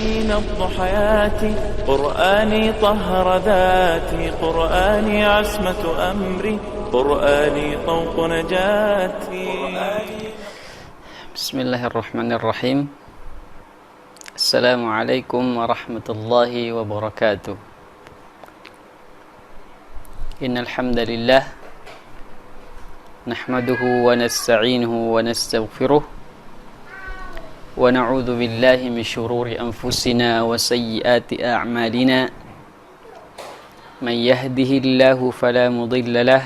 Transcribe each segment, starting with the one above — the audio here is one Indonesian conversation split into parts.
قرآني نبض حياتي، قرآني طهر ذاتي، قرآني عصمة أمري، قرآني طوق نجاتي. بسم الله الرحمن الرحيم. السلام عليكم ورحمة الله وبركاته. إن الحمد لله نحمده ونستعينه ونستغفره ونعوذ بالله من شرور أنفسنا وسيئات أعمالنا. من يهده الله فلا مضل له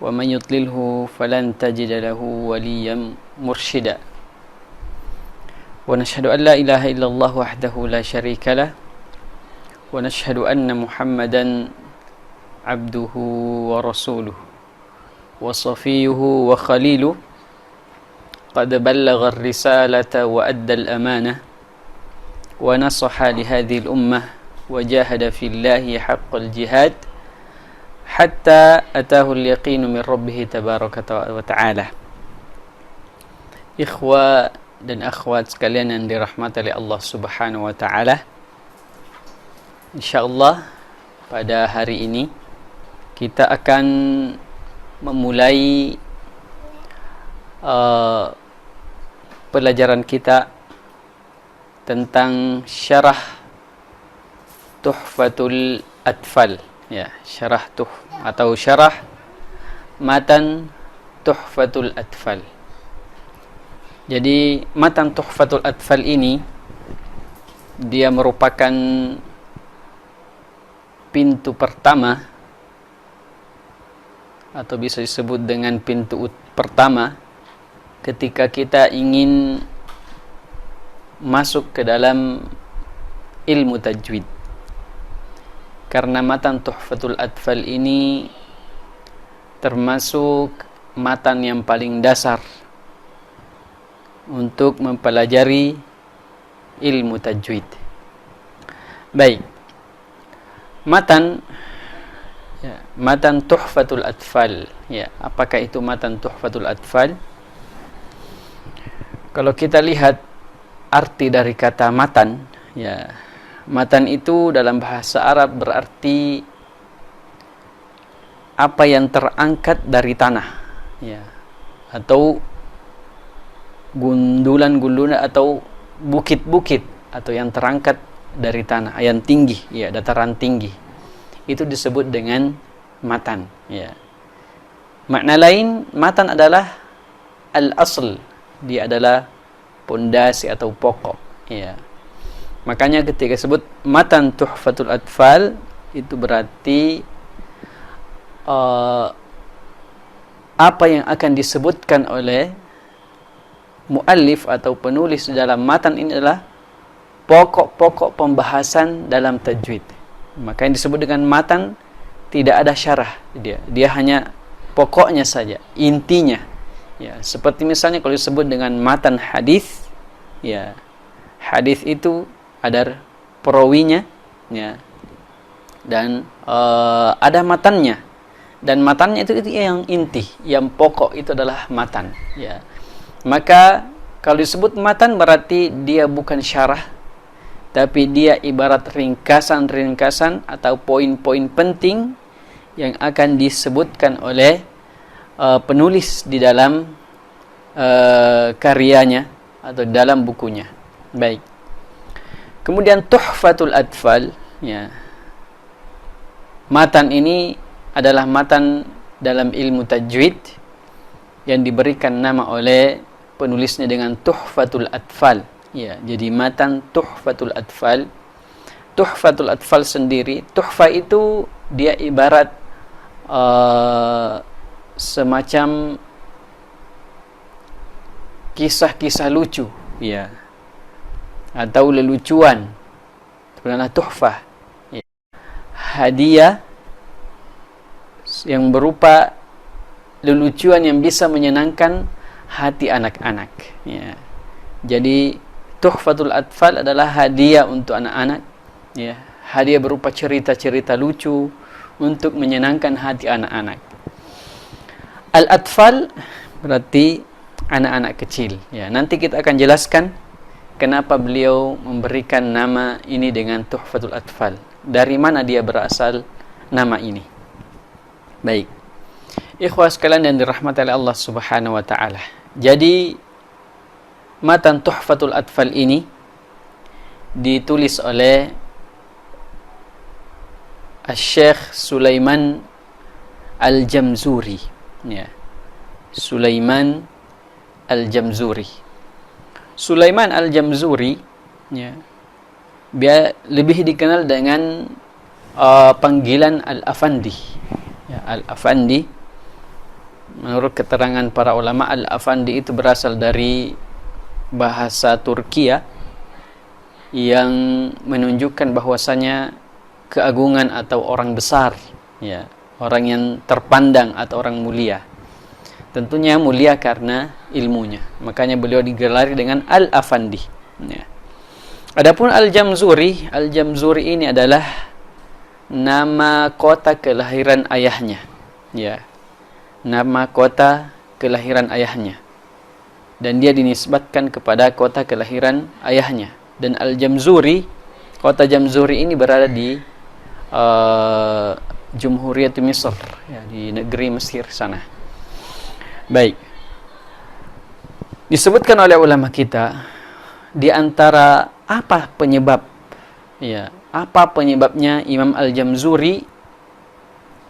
ومن يضلله فلن تجد له وليا مرشدا. ونشهد أن لا إله إلا الله وحده لا شريك له ونشهد أن محمدا عبده ورسوله وصفيه وخليله قد بلغ الرسالة وأدى الأمانة ونصح لهذه الأمة وجاهد في الله حق الجهاد حتى أتاه اليقين من ربه تبارك وتعالى. Ikhwa dan akhwat sekalian yang dirahmati oleh Allah Subhanahu wa taala. Insyaallah pada hari ini kita akan memulai pelajaran kita tentang syarah Tuhfatul Atfal, ya, syarah matan Tuhfatul Atfal. Jadi matan Tuhfatul Atfal ini dia merupakan pintu pertama atau bisa disebut dengan pintu pertama ketika kita ingin masuk ke dalam ilmu tajwid. Karena matan Tuhfatul Atfal ini termasuk matan yang paling dasar untuk mempelajari ilmu tajwid. Baik. Matan Tuhfatul Atfal. Ya, apakah itu matan Tuhfatul Atfal? Kalau kita lihat arti dari kata matan, ya, matan itu dalam bahasa Arab berarti apa yang terangkat dari tanah, ya, atau gundulan-gundulan atau bukit-bukit atau yang terangkat dari tanah, yang tinggi, ya, dataran tinggi. Itu disebut dengan matan, ya. Makna lain, matan adalah al-asl, dia adalah pondasi atau pokok, ya. Makanya ketika sebut matan Tuhfatul Atfal itu berarti apa yang akan disebutkan oleh muallif atau penulis dalam matan ini adalah pokok-pokok pembahasan dalam tajwid. Maka yang disebut dengan matan tidak ada syarah, dia hanya pokoknya saja, intinya. Ya, seperti misalnya kalau disebut dengan matan hadis, ya, hadis itu ada perawinya, ya, dan ada matannya, dan matannya itu yang inti, yang pokok itu adalah matan, ya. Maka kalau disebut matan berarti dia bukan syarah, tapi dia ibarat ringkasan-ringkasan atau poin-poin penting yang akan disebutkan oleh penulis di dalam karyanya atau dalam bukunya. Baik. Kemudian Tuhfatul Atfal, ya. Matan ini adalah matan dalam ilmu tajwid yang diberikan nama oleh penulisnya dengan Tuhfatul Atfal, ya. Jadi matan Tuhfatul Atfal. Tuhfatul Atfal sendiri, tuhfa itu dia ibarat semacam kisah-kisah lucu, ya, atau lelucuan. Sebenarnya tuhfah, ya, hadiah yang berupa lelucuan yang bisa menyenangkan hati anak-anak, ya. Jadi Tuhfatul Atfal adalah hadiah untuk anak-anak, ya, hadiah berupa cerita-cerita lucu untuk menyenangkan hati anak-anak. Al-Atfal berarti anak-anak kecil, ya. Nanti kita akan jelaskan kenapa beliau memberikan nama ini dengan Tuhfatul Atfal. Dari mana dia berasal nama ini? Baik. Ikhwah sekalian yang dirahmati oleh Allah Subhanahu wa taala. Jadi matan Tuhfatul Atfal ini ditulis oleh Syekh Sulaiman Al-Jamzuri. Ya. Sulaiman Al-Jamzuri. Sulaiman Al-Jamzuri, ya, lebih dikenal dengan panggilan Al-Afandi. Ya, Al-Afandi, menurut keterangan para ulama, Al-Afandi itu berasal dari bahasa Turkiya yang menunjukkan bahwasanya keagungan atau orang besar, ya, orang yang terpandang atau orang mulia. Tentunya mulia karena ilmunya. Makanya beliau digelari dengan Al-Afandi. Ya. Adapun Al-Jamzuri, Al-Jamzuri ini adalah nama kota kelahiran ayahnya. Ya. Nama kota kelahiran ayahnya. Dan dia dinisbatkan kepada kota kelahiran ayahnya. Dan Al-Jamzuri, kota Jamzuri ini berada di Jumhuriyat Misr, ya, di negeri Mesir sana. Baik. Disebutkan oleh ulama kita di antara apa penyebab, ya, apa penyebabnya Imam Al-Jamzuri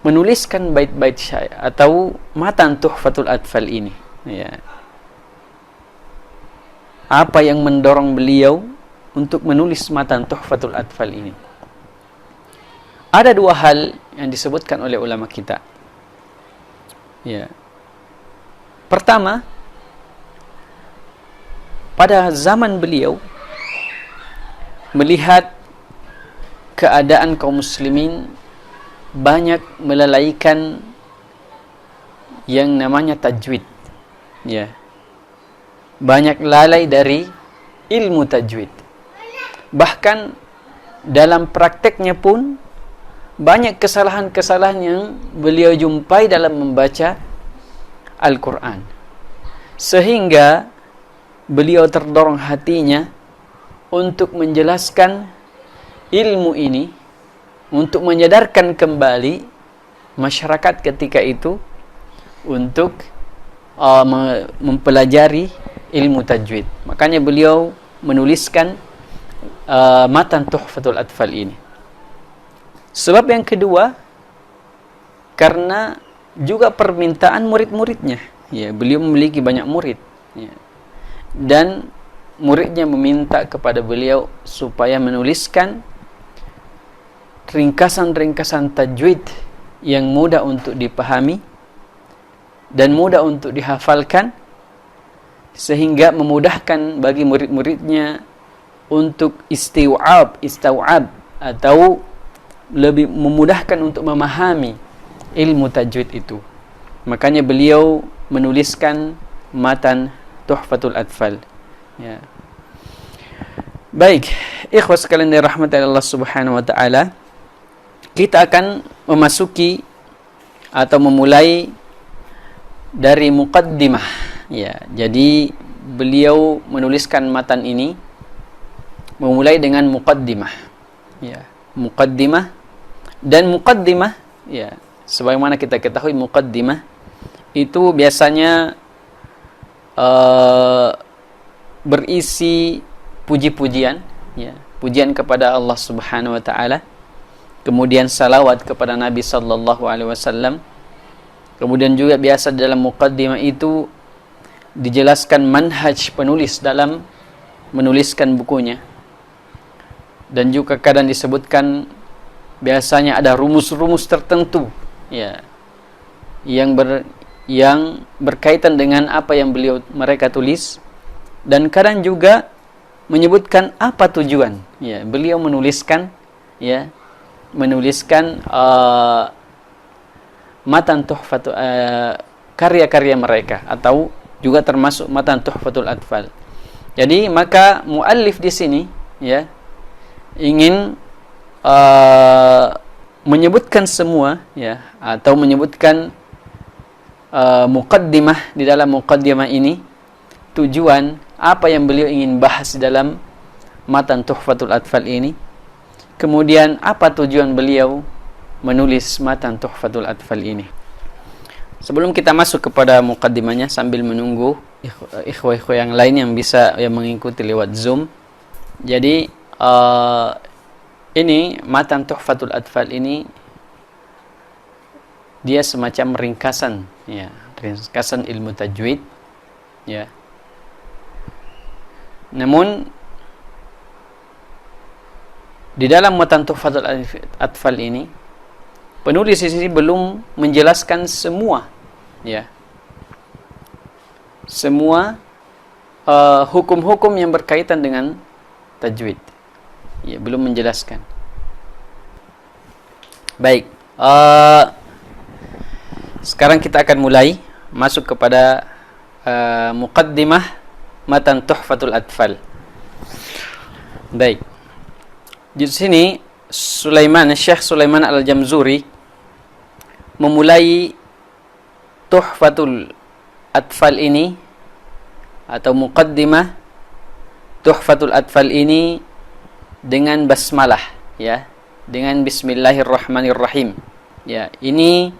menuliskan bait-bait syair atau matan Tuhfatul Atfal ini, ya. Apa yang mendorong beliau untuk menulis matan Tuhfatul Atfal ini? Ada dua hal yang disebutkan oleh ulama kita. Ya. Pertama, pada zaman beliau melihat keadaan kaum muslimin banyak melalaikan yang namanya tajwid. Ya. Banyak lalai dari ilmu tajwid. Bahkan dalam prakteknya pun banyak kesalahan-kesalahan yang beliau jumpai dalam membaca Al-Quran. Sehingga beliau terdorong hatinya untuk menjelaskan ilmu ini, untuk menyadarkan kembali masyarakat ketika itu untuk mempelajari ilmu tajwid. Makanya beliau menuliskan matan Tuhfatul Atfal ini. Sebab yang kedua, karena juga permintaan murid-muridnya. Ya, beliau memiliki banyak murid. Ya. Dan muridnya meminta kepada beliau supaya menuliskan ringkasan-ringkasan tajwid yang mudah untuk dipahami dan mudah untuk dihafalkan, sehingga memudahkan bagi murid-muridnya untuk istau'ab atau lebih memudahkan untuk memahami ilmu tajwid itu. Makanya beliau menuliskan matan Tuhfatul Atfal. Ya. Baik, ikhwas sekalian dirahmati Allah Subhanahu wa taala. Kita akan memasuki atau memulai dari muqaddimah. Ya, jadi beliau menuliskan matan ini memulai dengan muqaddimah. Ya, muqaddimah, dan muqaddimah, ya, sebagaimana kita ketahui muqaddimah itu biasanya berisi puji-pujian, ya, pujian kepada Allah Subhanahu wa taala, kemudian salawat kepada Nabi sallallahu alaihi wasallam. Kemudian juga biasa dalam muqaddimah itu dijelaskan manhaj penulis dalam menuliskan bukunya. Dan juga kadang disebutkan biasanya ada rumus-rumus tertentu, ya, yang berkaitan dengan apa yang mereka tulis, dan kadang juga menyebutkan apa tujuan, ya, beliau menuliskan, ya, matan Tuhfatul karya-karya mereka, atau juga termasuk matan Tuhfatul Atfal. Jadi maka muallif di sini, ya, ingin menyebutkan semua, ya, atau menyebutkan muqaddimah. Di dalam muqaddimah ini tujuan apa yang beliau ingin bahas dalam matan Tuhfatul Atfal ini. Kemudian apa tujuan beliau menulis matan Tuhfatul Atfal ini. Sebelum kita masuk kepada mukaddimahnya, sambil menunggu ikhwah-ikhwah yang lain yang bisa mengikuti lewat Zoom. Jadi ini matan Tuhfatul Atfal ini dia semacam ringkasan, ya, ringkasan ilmu tajwid, ya. Namun di dalam matan Tuhfatul Atfal ini penulis di sini belum menjelaskan semua, ya, semua hukum-hukum yang berkaitan dengan tajwid, ya, belum menjelaskan. Baik, sekarang kita akan mulai masuk kepada muqaddimah matan Tuhfatul Atfal. Baik, di sini Syekh Sulaiman Al-Jamzuri memulai Tuhfatul Atfal ini atau muqaddimah Tuhfatul Atfal ini dengan basmalah, ya, dengan bismillahirrahmanirrahim. Ya, ini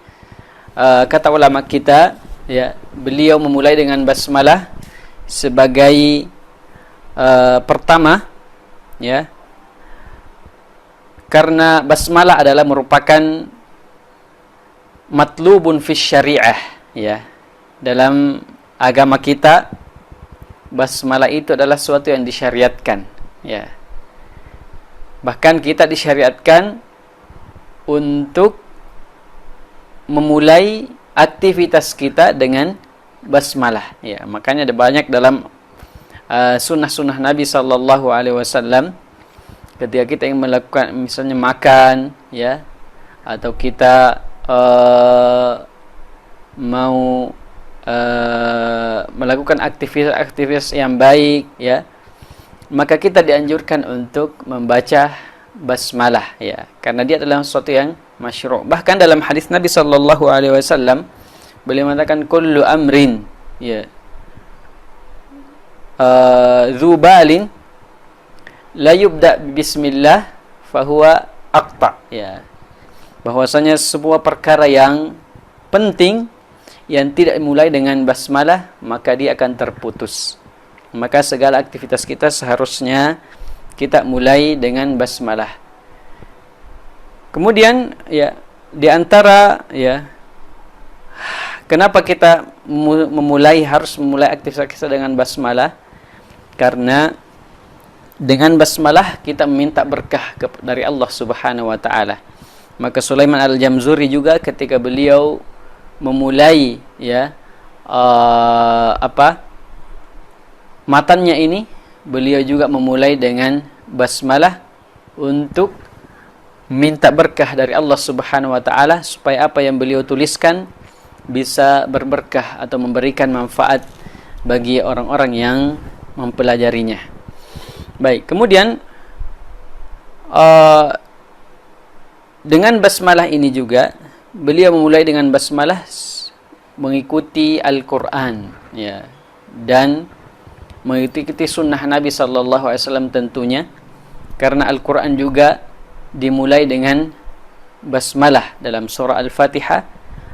kata ulama kita, ya, beliau memulai dengan basmalah sebagai pertama, ya, karena basmalah adalah merupakan matlubun fi syariah, ya, dalam agama kita basmalah itu adalah sesuatu yang disyariatkan, ya. Bahkan kita disyariatkan untuk memulai aktivitas kita dengan basmalah, ya. Makanya ada banyak dalam sunnah-sunnah Nabi sallallahu alaihi wasallam ketika kita ingin melakukan misalnya makan, ya, atau kita mau melakukan aktivitas yang baik, ya, maka kita dianjurkan untuk membaca basmalah, ya, karena dia adalah sesuatu yang masyru'. Bahkan dalam hadis Nabi sallallahu alaihi wasallam beliau mengatakan kullu amrin, ya, dzubalin la yubda bismillah fahuwa aqta, ya, bahwasanya sebuah perkara yang penting yang tidak dimulai dengan basmalah maka dia akan terputus. Maka segala aktivitas kita seharusnya kita mulai dengan basmalah. Kemudian, ya, di antara, ya, kenapa kita harus memulai aktivitas kita dengan basmalah? Karena dengan basmalah kita meminta berkah dari Allah Subhanahu wa taala. Maka Sulaiman Al-Jamzuri juga ketika beliau memulai, ya, matannya ini, beliau juga memulai dengan basmalah untuk minta berkah dari Allah Subhanahu wa taala supaya apa yang beliau tuliskan bisa berberkah atau memberikan manfaat bagi orang-orang yang mempelajarinya. Baik, kemudian dengan basmalah ini juga beliau memulai dengan basmalah mengikuti Al-Qur'an, ya, dan mengikuti sunnah Nabi sallallahu alaihi wasallam tentunya, karena Al-Qur'an juga dimulai dengan basmalah. Dalam surah Al-Fatihah,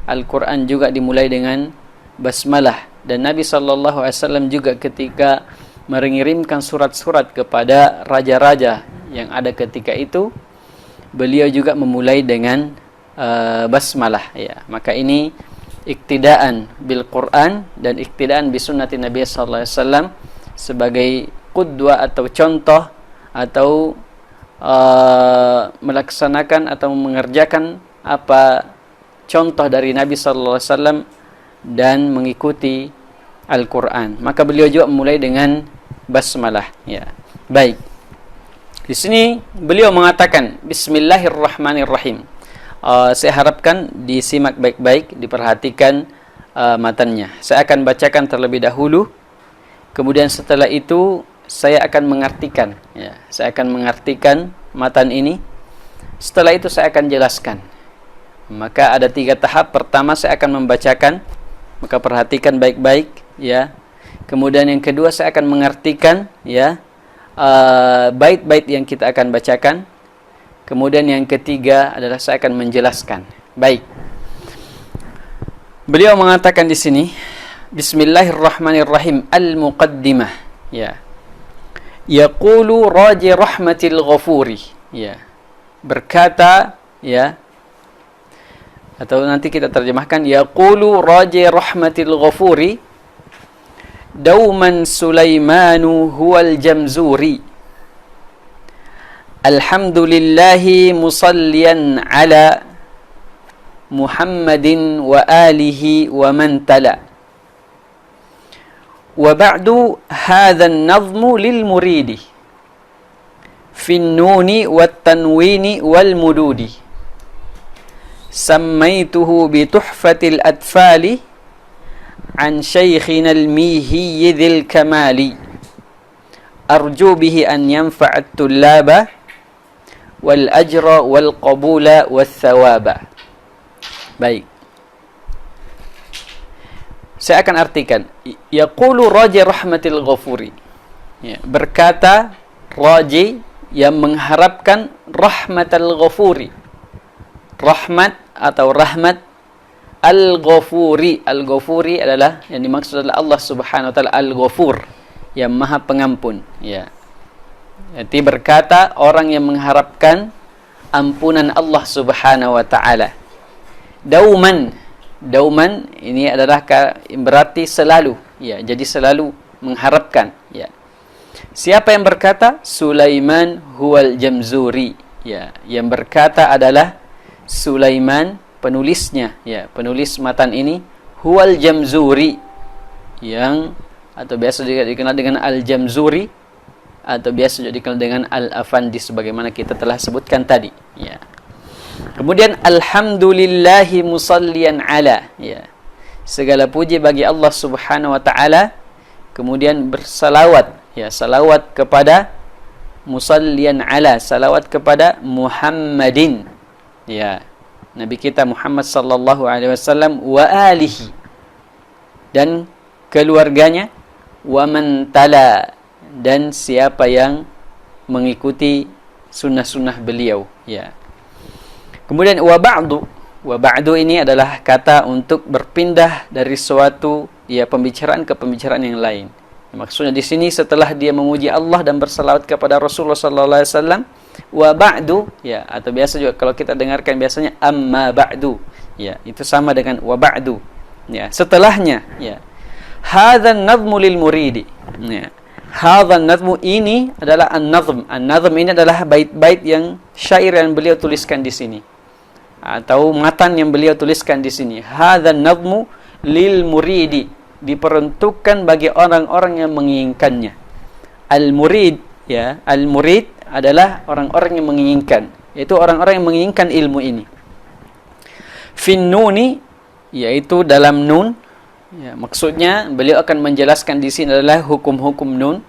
Al-Qur'an juga dimulai dengan basmalah, dan Nabi sallallahu alaihi wasallam juga ketika mengirimkan surat-surat kepada raja-raja yang ada ketika itu, beliau juga memulai dengan basmalah, ya. Maka ini iktidaan bil Quran dan iktidaan bi sunnati Nabi sallallahu alaihi wasallam sebagai qudwah atau contoh atau melaksanakan atau mengerjakan apa contoh dari Nabi sallallahu alaihi wasallam dan mengikuti Al-Qur'an. Maka beliau juga memulai dengan basmalah, ya. Baik. Di sini beliau mengatakan bismillahirrahmanirrahim. Saya harapkan disimak baik-baik, diperhatikan matannya. Saya akan bacakan terlebih dahulu, kemudian setelah itu saya akan mengartikan, ya. Saya akan mengartikan matan ini. Setelah itu saya akan jelaskan. Maka ada 3 tahap. Pertama saya akan membacakan, maka perhatikan baik-baik, ya. Kemudian yang kedua saya akan mengartikan ya bait-bait yang kita akan bacakan. Kemudian yang ketiga adalah saya akan menjelaskan. Baik. Beliau mengatakan di sini, Bismillahirrahmanirrahim, al-muqaddimah. Ya. Yaqulu raji rahmatil ghafuri. Ya. Berkata, ya, atau nanti kita terjemahkan, yaqulu raji rahmatil ghafuri dauman Sulaimanu huwal jamzuri alhamdulillahi musalliyan ala Muhammadin wa alihi wa man tala wa ba'du hadha an-nazmu lil muridi fi an-nuni wat tanwini wal mududi sammaituhu bi tuhfatil atfali an shaykhina al-mihi dzil kamali arju bihi an yanfa'a at-tullaba wal ajra wal qabula wath thawaba. Baik. Saya akan artikan. Yaqulu raji rahmatil ghafuri. Ya, berkata raji yang mengharapkan rahmatal ghafuri. Rahmat atau rahmat al-ghafuri. Al-ghafuri adalah yang dimaksud adalah Allah Subhanahu wa taala al-ghafur, yang Maha Pengampun, ya. Jadi berkata orang yang mengharapkan ampunan Allah Subhanahu wa taala. Dauman ini adalah berarti selalu, ya. Jadi selalu mengharapkan, ya. Siapa yang berkata? Sulaiman huwal jamzuri, ya. Yang berkata adalah Sulaiman, penulisnya, ya. Penulis matan ini huwal jamzuri, yang atau biasa juga dikenal dengan al-jamzuri, atau biasa juga dikenal dengan al-afandi sebagaimana kita telah sebutkan tadi, ya. Kemudian alhamdulillahi musalliyan ala, ya. Segala puji bagi Allah Subhanahu wa taala, kemudian bersalawat, ya, salawat kepada musalliyan ala, salawat kepada Muhammadin, ya, Nabi kita Muhammad sallallahu alaihi wasallam, wa alihi, dan keluarganya, wa man tala, dan siapa yang mengikuti sunnah-sunnah beliau, ya. Kemudian wa ba'du ini adalah kata untuk berpindah dari suatu, ya, pembicaraan ke pembicaraan yang lain. Maksudnya di sini setelah dia memuji Allah dan bersalawat kepada Rasulullah sallallahu alaihi wasallam, wa ba'du, ya, atau biasa juga kalau kita dengarkan biasanya amma ba'du, ya, itu sama dengan wa ba'du, ya, setelahnya, ya. Hadzal nazmu lil muridi, ya. Hadzal nazmu ini adalah an-nazm. An-nazm ini adalah bait-bait yang syair yang beliau tuliskan di sini, atau matan yang beliau tuliskan di sini. Hadzal nazmu lil muridi, diperuntukkan bagi orang-orang yang menginginkannya. Al-murid, ya, al-murid adalah orang-orang yang menginginkan, yaitu orang-orang yang menginginkan ilmu ini. Fin nuni, yaitu dalam nun, ya, maksudnya beliau akan menjelaskan di sini adalah hukum-hukum nun.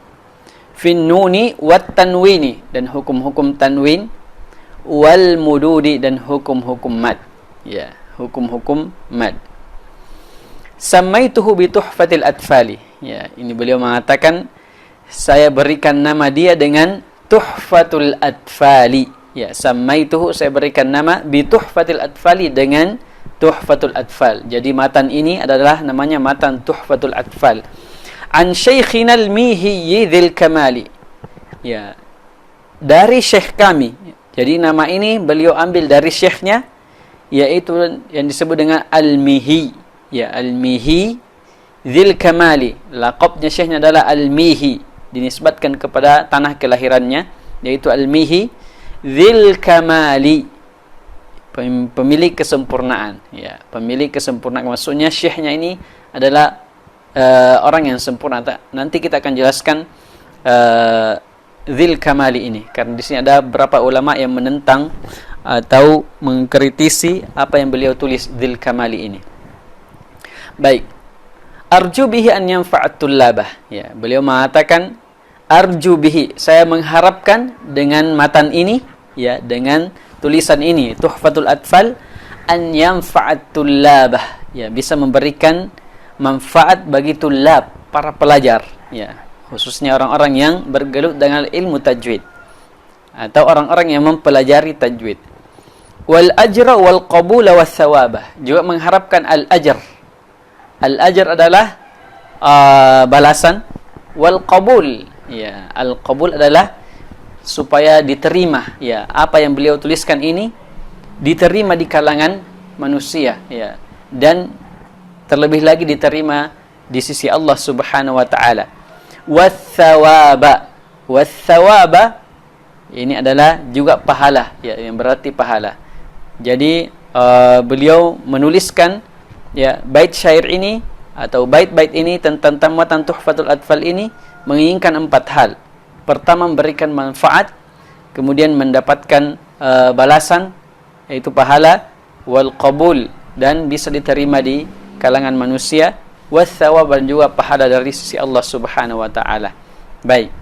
Fin nuni wat tanwini, dan hukum-hukum tanwin, wal mududi, dan hukum-hukum mad, ya, hukum-hukum mad. Samaituhu bi tuhfatil atfali, ya, ini beliau mengatakan saya berikan nama dia dengan tuhfatul atfali, ya. Samaituhu, saya berikan nama bi tuhfatil atfali, dengan tuhfatul atfal. Jadi matan ini adalah namanya matan tuhfatul atfal. An syaikhina al-mihi dzil kamali, ya, dari syekh kami. Jadi nama ini beliau ambil dari syekhnya, yaitu yang disebut dengan al-mihi, ya, al-mihi dzil kamali. Laqabnya syekhnya adalah al-mihi, dinisbatkan kepada tanah kelahirannya, yaitu al-mihi dzil kamali, pemilik kesempurnaan, ya, pemilik kesempurnaan. Maksudnya syekhnya ini adalah orang yang sempurna. Nanti kita akan jelaskan dzil kamali ini, karena di sini ada beberapa ulama yang menentang atau mengkritisi apa yang beliau tulis dzil kamali ini. Baik. Arju bihi an yanfa'at tullabah, ya, beliau mengatakan arju bihi, saya mengharapkan dengan matan ini, ya, dengan tulisan ini tuhfatul atfal, an yanfa'at tullabah, ya, bisa memberikan manfaat bagi tulab, para pelajar, ya, khususnya orang-orang yang bergelut dengan ilmu tajwid atau orang-orang yang mempelajari tajwid. Wal ajra wal qabula was thawabah, juga mengharapkan al ajr. Al ajr adalah balasan, wal qabul, ya, al qabul adalah supaya diterima, ya, apa yang beliau tuliskan ini diterima di kalangan manusia, ya, dan terlebih lagi diterima di sisi Allah Subhanahu wa taala. Wathawaba ini adalah juga pahala, ya, yang berarti pahala. Jadi beliau menuliskan, ya, bait syair ini atau bait-bait ini tentang tamatan Tuhfatul Atfal ini menginginkan 4 hal. Pertama, memberikan manfaat, kemudian mendapatkan balasan, yaitu pahala, wal qabul, dan bisa diterima di kalangan manusia, wathawab, dan juga pahala dari sisi Allah Subhanahu wa taala. Baik.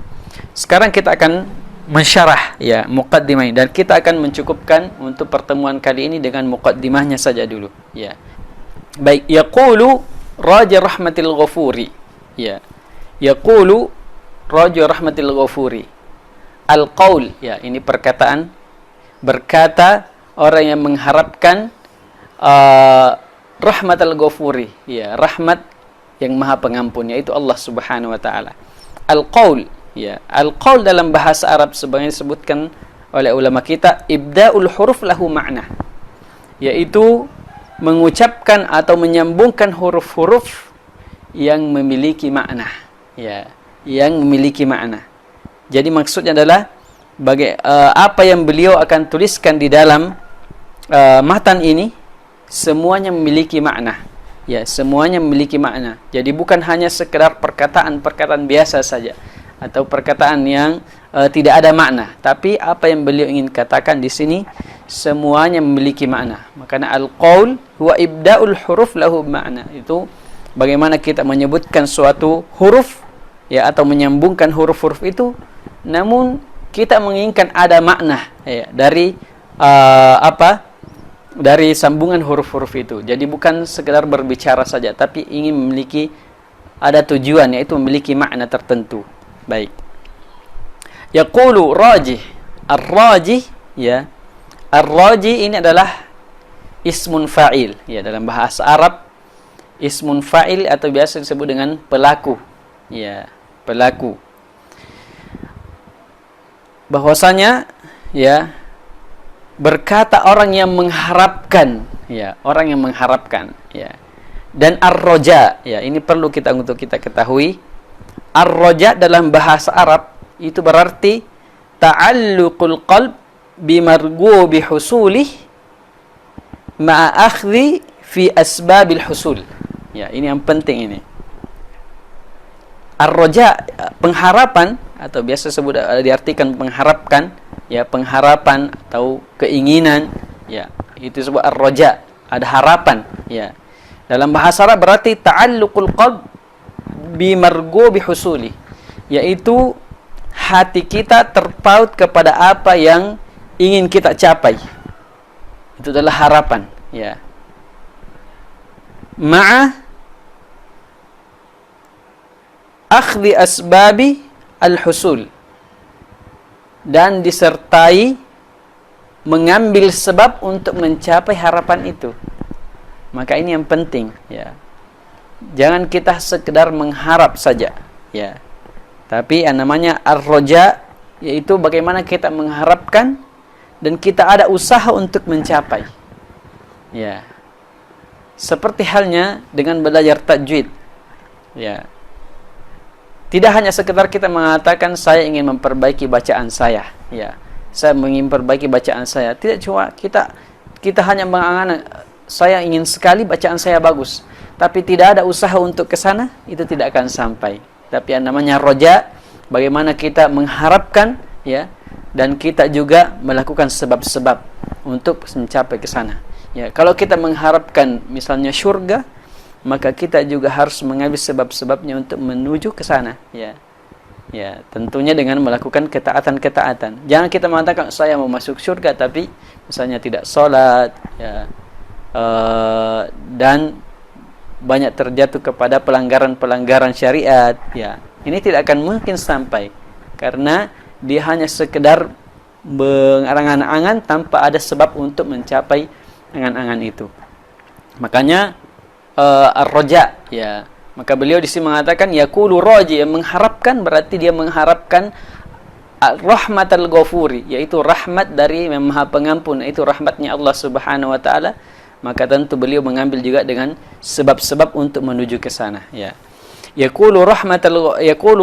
Sekarang kita akan mensyarah, ya, muqaddimah, dan kita akan mencukupkan untuk pertemuan kali ini dengan muqaddimahnya saja dulu, ya. Baik, yaqulu Raja Rahmatil Ghafuri, ya. Yaqulu Raja Rahmatil Ghafuri. Al-qaul, ya, ini perkataan, berkata orang yang mengharapkan Rahmatul Ghafuri, ya, rahmat yang Maha Pengampun, yaitu Allah Subhanahu wa taala. Al-qaul, ya, al-qaul dalam bahasa Arab sebagaimana disebutkan oleh ulama kita, ibda'ul huruf lahu makna, yaitu mengucapkan atau menyambungkan huruf-huruf yang memiliki makna, ya, yang memiliki makna. Jadi maksudnya adalah apa yang beliau akan tuliskan di dalam matan ini semuanya memiliki makna, ya, semuanya memiliki makna. Jadi bukan hanya sekedar perkataan-perkataan biasa saja atau perkataan yang tidak ada makna, tapi apa yang beliau ingin katakan di sini semuanya memiliki makna. Makanya al-qaul huwa ibda'ul huruf lahu makna, itu bagaimana kita menyebutkan suatu huruf, ya, atau menyambungkan huruf-huruf itu, namun kita menginginkan ada makna, ya, dari dari sambungan huruf-huruf itu. Jadi bukan sekedar berbicara saja, tapi ingin memiliki ada tujuan, yaitu memiliki makna tertentu. Baik. Yaqulu rajih. Ar-rajih, ya. Ar-rajih ini adalah ismun fa'il, ya, dalam bahasa Arab ismun fa'il atau biasa disebut dengan pelaku, ya, pelaku. Bahwasanya, ya, berkata orang yang mengharapkan, ya, orang yang mengharapkan, ya. Dan ar-raja, ya, ini perlu untuk kita ketahui. Ar-raja dalam bahasa Arab itu berarti ta'alluqul qalb bimarghubi husulih ma'a akhdhi fi asbabil husul. Ya, ini yang penting ini. Ar-raja, pengharapan, atau biasa sebut diartikan mengharapkan, ya, pengharapan atau keinginan, ya, itu disebut ar-raja, ada harapan, ya. Dalam bahasa Arab berarti ta'alluqul qalb bimarghubi husuli, yaitu hati kita terpaut kepada apa yang ingin kita capai. Itu adalah harapan, ya. Ma'a akhdhi asbabi al-husul, dan disertai mengambil sebab untuk mencapai harapan itu. Maka ini yang penting, ya. Jangan kita sekedar mengharap saja, ya. Tapi yang namanya ar-raja, yaitu bagaimana kita mengharapkan dan kita ada usaha untuk mencapai. Ya. Seperti halnya dengan belajar tajwid. Ya. Tidak hanya sekedar kita mengatakan saya ingin memperbaiki bacaan saya, ya. Saya ingin memperbaiki bacaan saya. Tidak cuma kita hanya mengangan saya ingin sekali bacaan saya bagus, tapi tidak ada usaha untuk ke sana, itu tidak akan sampai. Tapi yang namanya roja, bagaimana kita mengharapkan, ya, dan kita juga melakukan sebab-sebab untuk mencapai ke sana. Ya, kalau kita mengharapkan misalnya surga, maka kita juga harus mengambil sebab-sebabnya untuk menuju ke sana, ya. Ya, tentunya dengan melakukan ketaatan-ketaatan. Jangan kita mengatakan saya mau masuk surga tapi misalnya tidak sholat, ya, dan banyak terjatuh kepada pelanggaran-pelanggaran syariat, ya. Ini tidak akan mungkin sampai karena dia hanya sekedar mengangan-angan tanpa ada sebab untuk mencapai angan-angan itu. Makanya ar-raja, ya. Maka beliau di sini mengatakan yaqulu raji, yang mengharapkan berarti dia mengharapkan rahmatal ghafuri, yaitu rahmat dari yang Maha Pengampun, yaitu rahmatnya Allah Subhanahu wa taala. Maka tentu beliau mengambil juga dengan sebab-sebab untuk menuju ke sana, ya. Yaqulu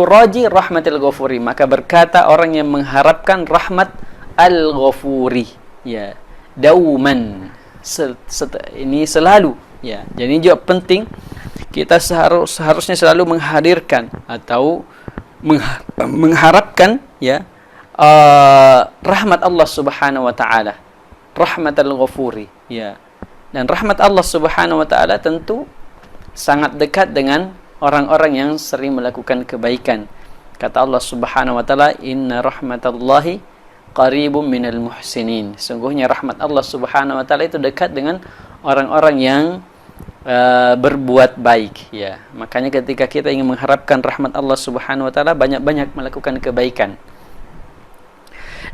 raji rahmatal ghafuri, maka berkata orang yang mengharapkan rahmat al-ghafuri, ya, dauman, ini selalu, ya. Jadi juga penting kita seharusnya selalu menghadirkan atau mengharapkan, ya, rahmat Allah Subhanahu wa taala, rahmatal ghafuri, ya. Dan rahmat Allah Subhanahu wa taala tentu sangat dekat dengan orang-orang yang sering melakukan kebaikan. Kata Allah Subhanahu wa taala, "Inna rahmatallahi qaribum minal muhsinin." Sungguhnya rahmat Allah Subhanahu wa taala itu dekat dengan orang-orang yang berbuat baik, ya. Makanya ketika kita ingin mengharapkan rahmat Allah Subhanahu wa taala, banyak-banyak melakukan kebaikan.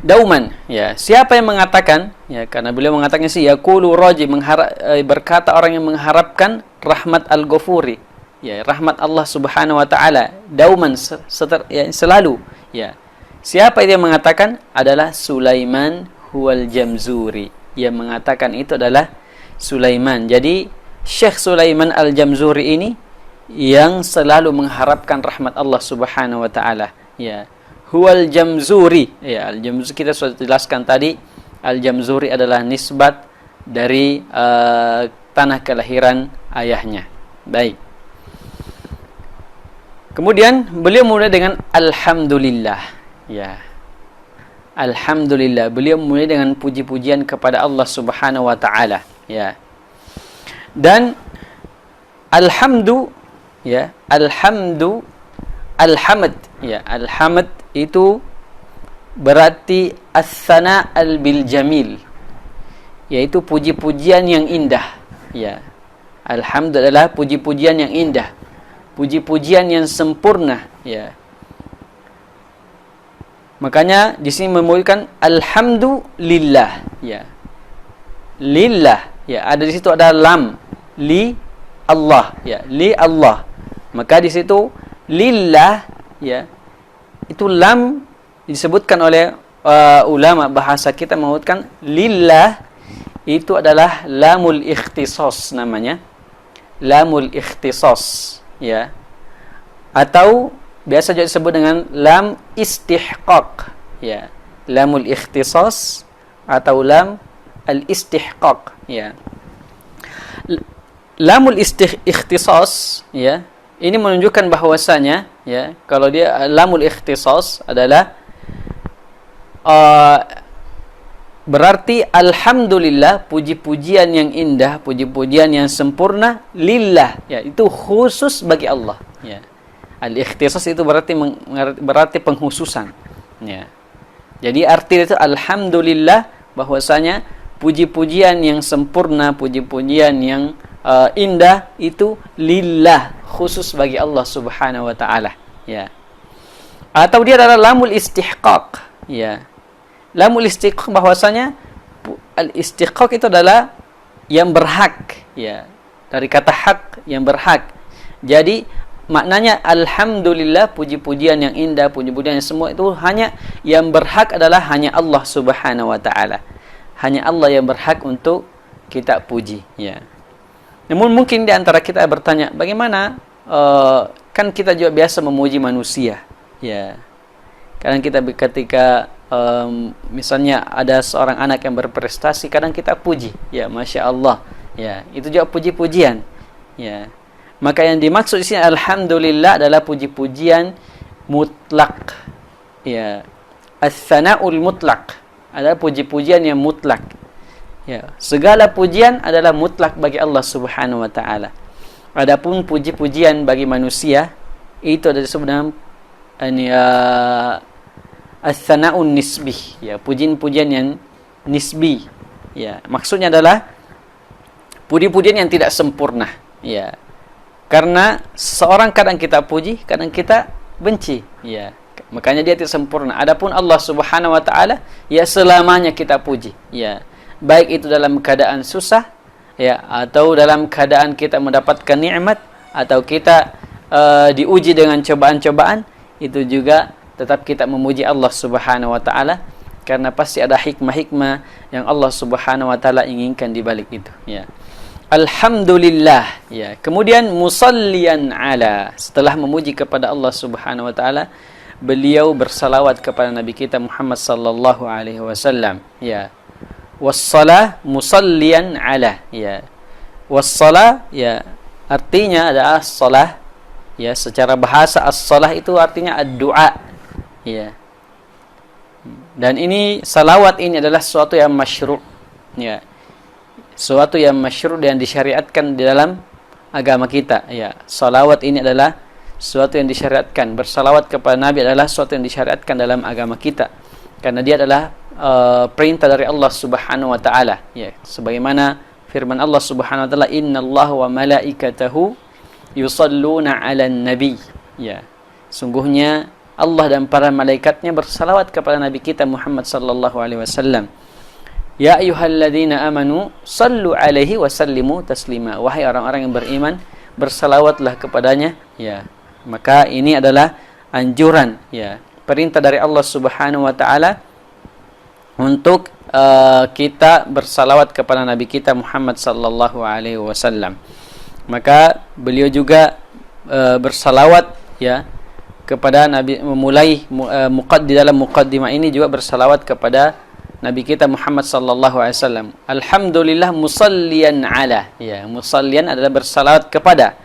Dauman, ya. Siapa yang mengatakan, ya, karena beliau mengatakan sih yaqulu raji, berkata orang yang mengharapkan rahmat al-ghafuri, ya, rahmat Allah Subhanahu wa taala, dauman, ya, selalu, ya. Siapa yang mengatakan? Adalah Sulaiman huwal Jamzuri. Yang mengatakan itu adalah Sulaiman. Jadi Syekh Sulaiman Al-Jamzuri ini yang selalu mengharapkan rahmat Allah Subhanahu wa taala, ya. Huwal Jamzuri, ya, Al-Jamzuri kita sudah jelaskan tadi, Al-Jamzuri adalah nisbat dari tanah kelahiran ayahnya. Baik. Kemudian beliau mulai dengan alhamdulillah, ya. Alhamdulillah, beliau mulai dengan puji-pujian kepada Allah Subhanahu wa taala, ya. Dan alhamdu, ya, alhamd, ya, alhamd itu berarti as-sana al-bil jamil, yaitu puji-pujian yang indah, ya. Alhamd adalah puji-pujian yang indah, puji-pujian yang sempurna, ya. Makanya di sini memuliakan alhamdulillah, ya. Lillah, ya, ada di situ ada lam, li Allah, ya, li Allah. Maka di situ lillah, ya, itu lam disebutkan oleh ulama bahasa kita menyebutkan lillah itu adalah lamul ikhtisas namanya. Lamul ikhtisas, ya. Atau biasa juga disebut dengan lam istihqaq, ya. Lamul ikhtisas atau lam al-istihqaq, ya. Lamul ikhtisas, ya, ini menunjukkan bahwasanya, ya, kalau dia lamul ikhtisas adalah berarti alhamdulillah, puji-pujian yang indah, puji-pujian yang sempurna lillah, ya, itu khusus bagi Allah, ya. Al-ikhtisas itu berarti penghususan, ya. Jadi arti itu alhamdulillah, bahwasanya puji-pujian yang sempurna, puji-pujian yang indah itu lillah, khusus bagi Allah Subhanahu wa taala, ya. Atau dia adalah lamul istihqaq, ya. Lamul istihqaq bahwasanya al-istihqaq itu adalah yang berhak, ya. Dari kata hak, yang berhak. Jadi maknanya alhamdulillah, puji-pujian yang indah, puji-pujian yang semua itu hanya yang berhak adalah hanya Allah Subhanahu wa taala. Hanya Allah yang berhak untuk kita puji, ya. Namun mungkin di antara kita bertanya, bagaimana kan kita juga biasa memuji manusia, ya. Kadang kita ketika misalnya ada seorang anak yang berprestasi, kadang kita puji, ya, masya Allah, ya, itu juga puji-pujian, ya. Maka yang dimaksud di sini alhamdulillah adalah puji-pujian mutlak, ya. Ats-tsana'ul mutlak adalah puji-pujian yang mutlak, ya. Segala pujian adalah mutlak bagi Allah Subhanahu wa taala. Adapun puji-pujian bagi manusia itu ada disebut dengan ats-tsana'un nisbi, ya, pujian-pujian yang nisbi, ya. Maksudnya adalah puji-pujian yang tidak sempurna, ya. Karena seorang kadang kita puji, kadang kita benci. Ya. Makanya dia tidak sempurna. Adapun Allah Subhanahu wa taala, ya selamanya kita puji. Ya. Baik itu dalam keadaan susah, ya, atau dalam keadaan kita mendapatkan nikmat, atau kita diuji dengan cobaan-cobaan, itu juga tetap kita memuji Allah Subhanahu wa taala, karena pasti ada hikmah-hikmah yang Allah Subhanahu wa taala inginkan di balik itu, ya. Alhamdulillah, ya. Kemudian musallian ala, setelah memuji kepada Allah Subhanahu wa taala, beliau bersalawat kepada Nabi kita Muhammad sallallahu alaihi wasallam, ya. Wassalah musallian ala, ya. Wassalah, ya, artinya adalah salah, ya. Secara bahasa as-salah itu artinya ad-du'a, ya. Dan ini salawat ini adalah sesuatu yang masyru', ya. Sesuatu yang masyru' dan disyariatkan di dalam agama kita, ya. Salawat ini adalah sesuatu yang disyariatkan. Bersalawat kepada Nabi adalah sesuatu yang disyariatkan dalam agama kita, karena dia adalah perintah dari Allah Subhanahu wa taala, ya. Sebagaimana firman Allah Subhanahu wa taala, innallaha wa malaikatahu yusalluna 'alan nabi, ya. Sungguhnya Allah dan para malaikatnya bersalawat kepada Nabi kita Muhammad sallallahu alaihi wasallam. Ya ayyuhalladzina amanu sallu alaihi wa sallimu taslima. Wahai orang-orang yang beriman, bersalawatlah kepadanya, ya. Maka ini adalah anjuran, ya, perintah dari Allah Subhanahu wa taala untuk kita bersalawat kepada Nabi kita Muhammad sallallahu alaihi wasallam. Maka beliau juga bersalawat, ya, kepada Nabi, memulai di dalam muqaddimah ini juga bersalawat kepada Nabi kita Muhammad sallallahu alaihi wasallam. Alhamdulillah musallian ala, ya. Musallian adalah bersalawat kepada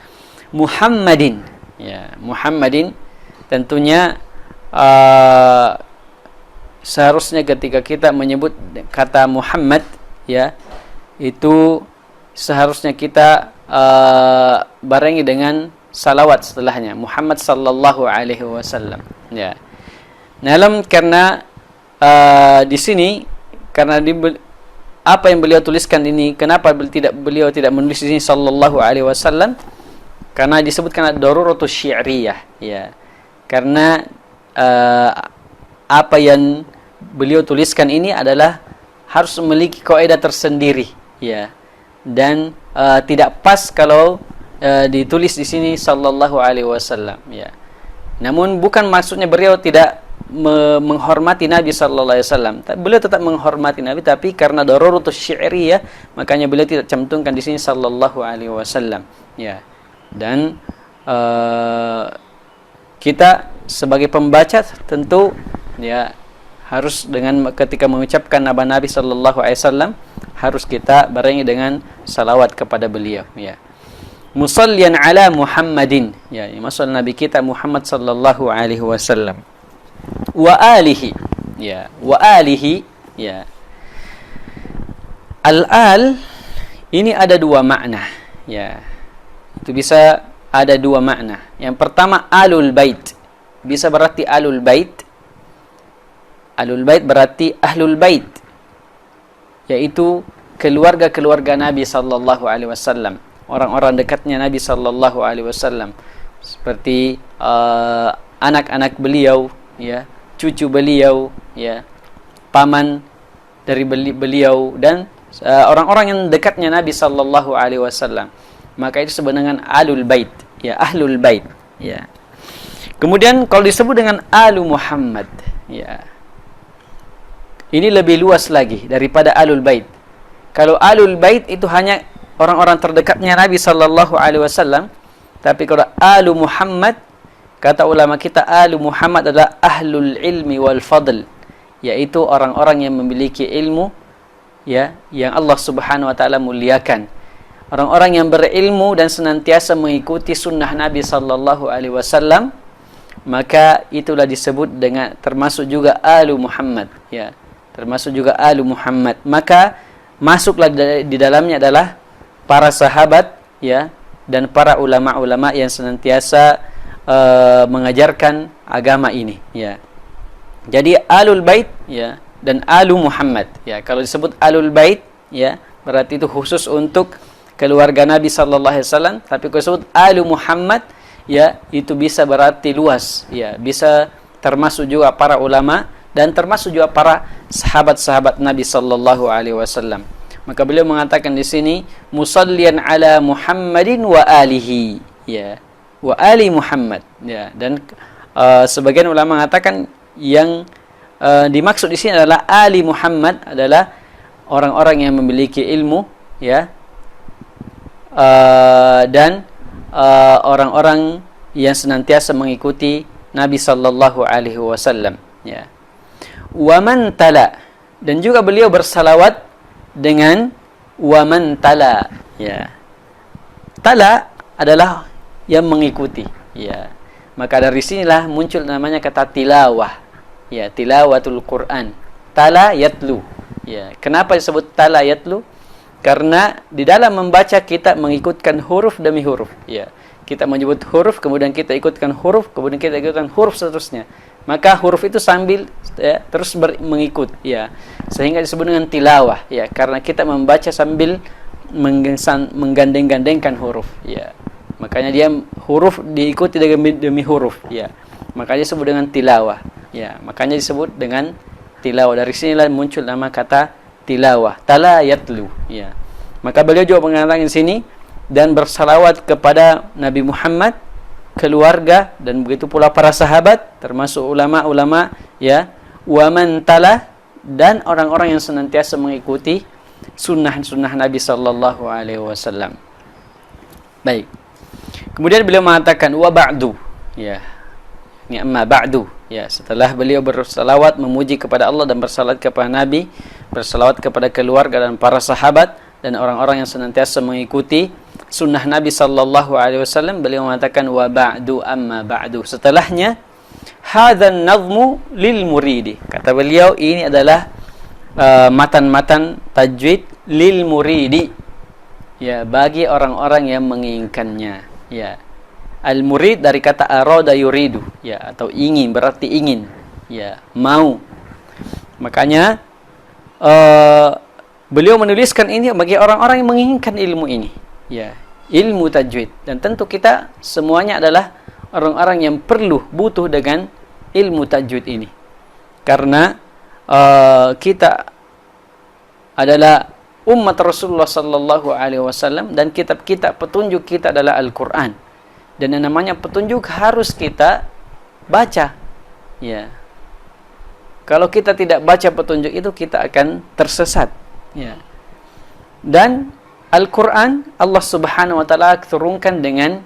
Muhammadin, ya. Muhammadin tentunya seharusnya ketika kita menyebut kata Muhammad, ya, itu seharusnya kita barengi dengan salawat setelahnya, Muhammad sallallahu alaihi wasallam, ya. Karena di sini, karena apa yang beliau tuliskan ini, kenapa beliau tidak menulis di sini sallallahu alaihi wasallam? Karena disebutkan ad-daruratus syi'riyah, ya. Karena apa yang beliau tuliskan ini adalah harus memiliki kaidah tersendiri, ya. Dan tidak pas kalau ditulis di sini sallallahu alaihi wasallam, ya. Namun bukan maksudnya beliau tidak menghormati Nabi sallallahu alaihi wasallam. Beliau tetap menghormati Nabi, tapi karena daruratus syi'riyah, makanya beliau tidak cantumkan di sini sallallahu alaihi wasallam, ya. Dan kita sebagai pembaca tentu, ya, harus dengan ketika mengucapkan nama Nabi sallallahu alaihi wasallam harus kita barengi dengan salawat kepada beliau, ya. Musallian ala Muhammadin, ya, maksud Nabi kita Muhammad sallallahu alaihi wasallam. Wa alihi, ya. Wa alihi, ya. Al-al ini ada dua makna, ya. Itu bisa ada dua makna. Yang pertama alul bait. Bisa berarti alul bait. Alul bait berarti ahlul bait, yaitu keluarga-keluarga Nabi sallallahu alaihi wasallam, orang-orang dekatnya Nabi sallallahu alaihi wasallam, seperti anak-anak beliau, ya, cucu beliau, ya, paman dari beliau, dan orang-orang yang dekatnya Nabi sallallahu alaihi wasallam. Maka itu disebut dengan alul bait, ya, ahlul bait, ya. Kemudian kalau disebut dengan alu Muhammad, ya, ini lebih luas lagi daripada alul bait. Kalau alul bait itu hanya orang-orang terdekatnya Nabi sallallahu alaihi wasallam, tapi kalau alu Muhammad, kata ulama kita, alu Muhammad adalah ahlul ilmi wal fadl, yaitu orang-orang yang memiliki ilmu, ya, yang Allah Subhanahu wa taala muliakan. Orang-orang yang berilmu dan senantiasa mengikuti sunnah Nabi sallallahu alaihi wasallam, maka itulah disebut dengan termasuk juga alu Muhammad, ya. Termasuk juga alu Muhammad. Maka masuklah di dalamnya adalah para sahabat, ya, dan para ulama-ulama yang senantiasa mengajarkan agama ini, ya. Jadi alul bait, ya, dan alu Muhammad, ya. Kalau disebut alul bait, ya, berarti itu khusus untuk keluarga Nabi sallallahu alaihi wasallam, tapi kalau disebut alu Muhammad, ya, itu bisa berarti luas, ya, bisa termasuk juga para ulama dan termasuk juga para sahabat-sahabat Nabi sallallahu alaihi wasallam. Maka beliau mengatakan di sini musallian ala Muhammadin wa alihi, ya, wa ali Muhammad, ya. Dan sebagian ulama mengatakan yang dimaksud di sini adalah ali Muhammad adalah orang-orang yang memiliki ilmu, ya, dan orang-orang yang senantiasa mengikuti Nabi sallallahu alaihi wasallam, ya. Wa man tala, dan juga beliau bersalawat dengan wa man tala, ya. Tala adalah yang mengikuti, ya. Maka dari sinilah muncul namanya kata tilawah, ya, tilawatul Quran. Tala yatlu, ya. Kenapa disebut tala yatlu? Karena di dalam membaca kita mengikutkan huruf demi huruf, ya. Kita menyebut huruf, kemudian kita ikutkan huruf, kemudian kita ikutkan huruf seterusnya. Maka huruf itu sambil, ya, terus mengikut, ya. Sehingga disebut dengan tilawah, ya, karena kita membaca sambil menggandeng-gandengkan huruf, ya. Makanya dia huruf diikuti demi huruf, ya. Makanya disebut dengan tilawah, ya. Makanya disebut dengan tilawah. Dari sinilah muncul nama kata tilawah, tala yatlu, ya. Maka beliau juga mengatakan di sini dan bersalawat kepada Nabi Muhammad, keluarga, dan begitu pula para sahabat, termasuk ulama-ulama, ya, wa man tala, dan orang-orang yang senantiasa mengikuti sunnah-sunnah Nabi sallallahu alaihi wasallam. Baik. Kemudian beliau mengatakan wa ba'du, ya. Ini amma ba'du, ya, setelah beliau bersalawat memuji kepada Allah dan bersalawat kepada Nabi, bersalawat kepada keluarga dan para sahabat dan orang-orang yang senantiasa mengikuti sunnah Nabi sallallahu alaihi wasallam, beliau mengatakan wa ba'du amma ba'du. Setelahnya hadzan nazmu lil muridi. Kata beliau ini adalah matan-matan tajwid lil muridi, ya, bagi orang-orang yang menginginkannya, ya. Al murid dari kata arada yuridu, ya, atau ingin, berarti ingin, ya, mau. Makanya beliau menuliskan ini bagi orang-orang yang menginginkan ilmu ini, ya, ilmu tajwid. Dan tentu kita semuanya adalah orang-orang yang butuh dengan ilmu tajwid ini, karena kita adalah umat Rasulullah sallallahu alaihi wasallam dan kitab-kitab petunjuk kita adalah Al-Qur'an. Dan yang namanya petunjuk harus kita baca, ya. Kalau kita tidak baca petunjuk itu, kita akan tersesat, ya. Dan Al-Quran Allah subhanahu wa ta'ala turunkan dengan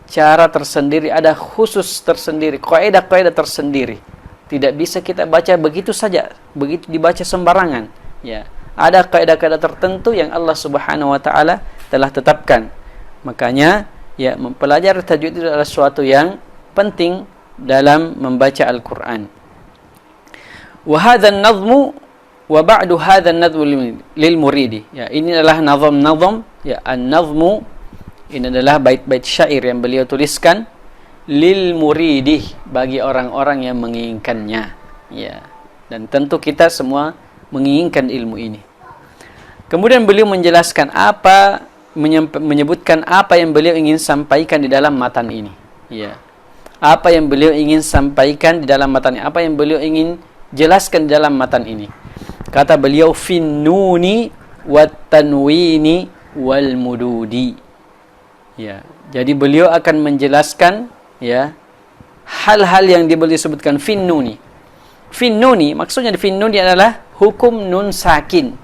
cara tersendiri, ada khusus tersendiri, kaidah-kaidah tersendiri. Tidak bisa kita baca begitu saja, begitu dibaca sembarangan, ya. Ada kaidah-kaidah tertentu yang Allah subhanahu wa ta'ala telah tetapkan. Makanya, ya, mempelajari tajwid itu adalah sesuatu yang penting dalam membaca Al-Quran. Wa hadzal nazmu wa ba'du hadzal nazmu lil muridi. Ya, ini adalah nazam-nazam, ya, an-nazmu ini adalah bait-bait syair yang beliau tuliskan lil muridi, bagi orang-orang yang menginginkannya, ya. Dan tentu kita semua menginginkan ilmu ini. Kemudian beliau menjelaskan menyebutkan apa yang beliau ingin sampaikan di dalam matan ini, ya. Apa yang beliau ingin sampaikan di dalam matan ini, apa yang beliau ingin jelaskan di dalam matan ini. Kata beliau fin nuni wat tanwini wal mududi, ya. Jadi beliau akan menjelaskan, ya, hal-hal yang beliau sebutkan fin nuni. Fin nuni maksudnya di fin nuni adalah hukum nun sakin,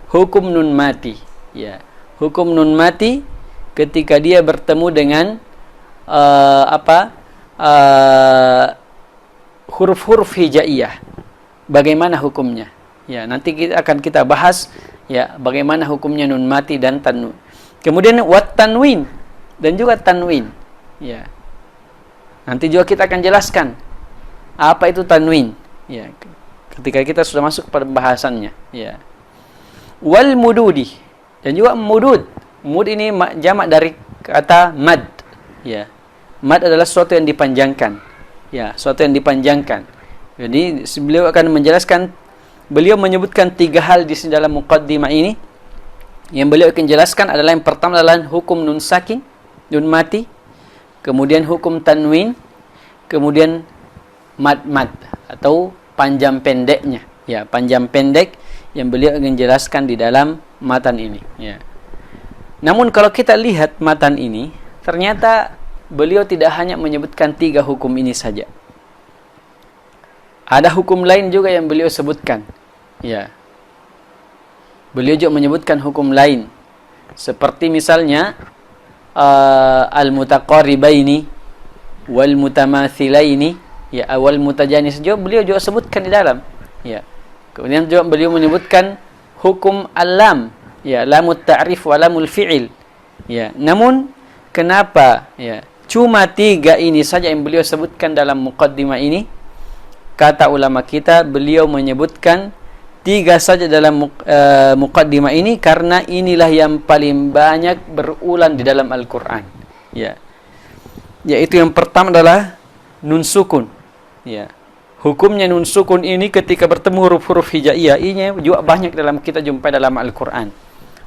hukum nun mati, ya. Hukum nun mati ketika dia bertemu dengan huruf-huruf hijaiyah, bagaimana hukumnya, ya. Nanti kita bahas, ya, bagaimana hukumnya nun mati dan tanwin. Kemudian wat tanwin dan juga tanwin, ya. Nanti juga kita akan jelaskan apa itu tanwin, ya, ketika kita sudah masuk pada pembahasannya, ya. Wal mududi dan juga mudud. Mud ini jamak dari kata mad, ya. Mad adalah sesuatu yang dipanjangkan, ya, sesuatu yang dipanjangkan. Jadi beliau akan menjelaskan, beliau menyebutkan 3 hal di dalam muqaddimah ini. Yang beliau akan jelaskan adalah yang pertama adalah hukum nun sakin, nun mati, kemudian hukum tanwin, kemudian mad atau panjang pendeknya. Ya, panjang pendek yang beliau akan jelaskan di dalam matan ini. Ya. Namun kalau kita lihat matan ini, ternyata beliau tidak hanya menyebutkan 3 hukum ini saja. Ada hukum lain juga yang beliau sebutkan. Ya. Beliau juga menyebutkan hukum lain. Seperti misalnya al-mutaqaribaini wal mutamathilaini, ya, awal mutajanis juga beliau juga sebutkan di dalam. Ya. Kemudian juga beliau menyebutkan hukum al-lam, ya, lamut ta'rif wa lamul fi'il. Ya. Namun kenapa ya cuma 3 ini saja yang beliau sebutkan dalam muqaddimah ini? Kata ulama kita, beliau menyebutkan 3 saja dalam muqaddimah ini karena inilah yang paling banyak berulang di dalam Al-Quran. Ya. Yaitu yang pertama adalah nun sukun. Ya. Hukumnya nun sukun ini ketika bertemu huruf-huruf hijaiyah ini juga banyak dalam kita jumpai dalam Al-Quran.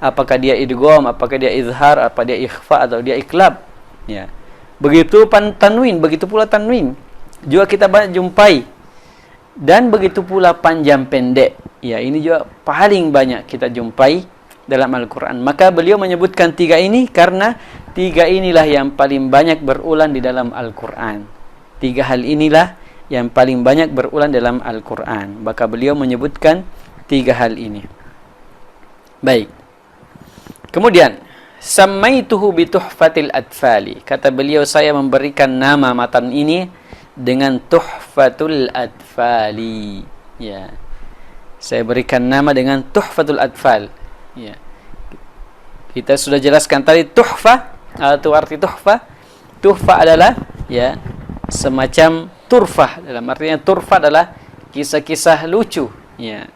Apakah dia idgham, apakah dia izhar, apa dia ikhfa atau dia iklab. Ya. Begitu tanwin, begitu pula tanwin juga kita banyak jumpai. Dan begitu pula panjang pendek. Ya, ini juga paling banyak kita jumpai dalam Al-Quran. Maka beliau menyebutkan 3 ini karena 3 inilah yang paling banyak berulang di dalam Al-Quran. 3 hal inilah yang paling banyak berulang dalam Al-Quran. Maka beliau menyebutkan 3 hal ini. Baik. Kemudian, samaituhu bi tuhfatil atfali. Kata beliau, saya memberikan nama matan ini dengan Tuhfatul Atfali. Ya. Saya berikan nama dengan Tuhfatul Atfal. Ya. Kita sudah jelaskan tadi tuhfa atau arti tuhfa. Tuhfa adalah ya semacam turfah. Dalam artinya turfa adalah kisah-kisah lucu. Ya.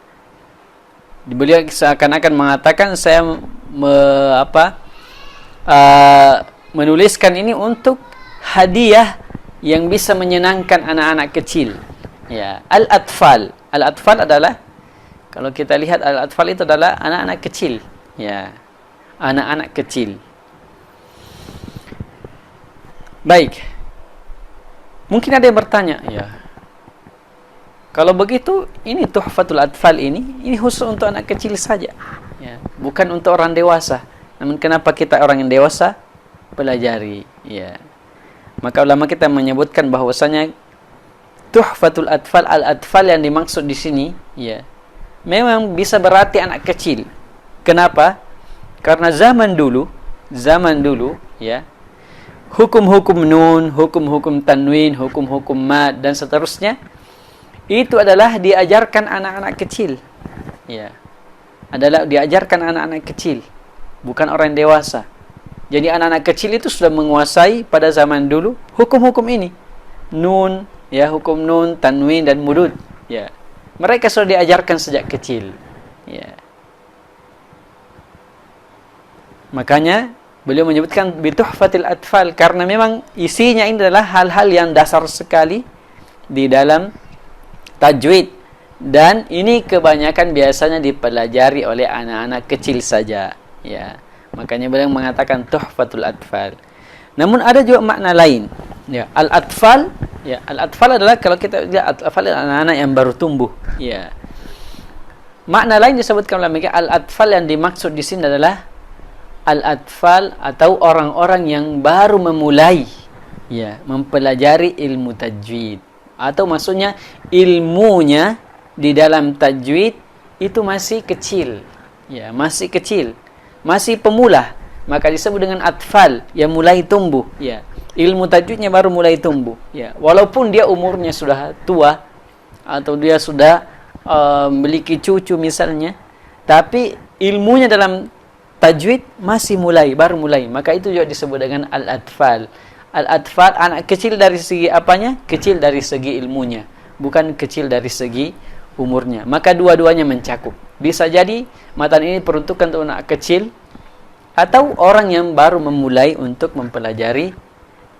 Beliau seakan-akan mengatakan saya menuliskan ini untuk hadiah yang bisa menyenangkan anak-anak kecil. Ya, al-atfal. Al-atfal adalah, kalau kita lihat al-atfal itu adalah anak-anak kecil. Ya, anak-anak kecil. Baik. Mungkin ada yang bertanya, ya. Kalau begitu, ini tuhfatul atfal ini khusus untuk anak kecil saja. Ya, bukan untuk orang dewasa. Namun kenapa kita orang yang dewasa pelajari? Ya. Maka ulama kita menyebutkan bahwasanya tuhfatul atfal, al-atfal yang dimaksud di sini ya memang bisa berarti anak kecil. Kenapa? Karena zaman dulu ya hukum-hukum nun, hukum-hukum tanwin, hukum-hukum mad dan seterusnya itu adalah diajarkan anak-anak kecil. Ya. Adalah diajarkan anak-anak kecil, bukan orang dewasa. Jadi anak-anak kecil itu sudah menguasai pada zaman dulu hukum-hukum ini. Nun, ya, hukum nun, tanwin dan mudud. Ya. Mereka sudah diajarkan sejak kecil. Ya. Makanya beliau menyebutkan bituhfatil atfal karena memang isinya ini adalah hal-hal yang dasar sekali di dalam tajwid dan ini kebanyakan biasanya dipelajari oleh anak-anak kecil saja. Ya. Makanya beliau mengatakan tuhfatul atfal. Namun ada juga makna lain. Ya, al-atfal, ya, al-atfal adalah kalau kita lihat al-atfal adalah anak-anak yang baru tumbuh. Ya. Makna lain disebutkan oleh mereka al-atfal yang dimaksud di sini adalah al-atfal atau orang-orang yang baru memulai ya, mempelajari ilmu tajwid. Atau maksudnya ilmunya di dalam tajwid itu masih kecil. Ya, masih kecil. Masih pemula, maka disebut dengan atfal yang mulai tumbuh. Ya, ilmu tajwidnya baru mulai tumbuh. Ya, walaupun dia umurnya sudah tua atau dia sudah memiliki cucu misalnya, tapi ilmunya dalam tajwid masih baru mulai. Maka itu juga disebut dengan al-atfal. Al-atfal anak kecil dari segi apanya? Kecil dari segi ilmunya, bukan kecil dari segi umurnya. Maka dua-duanya mencakup. Bisa jadi matan ini peruntukan untuk anak kecil atau orang yang baru memulai untuk mempelajari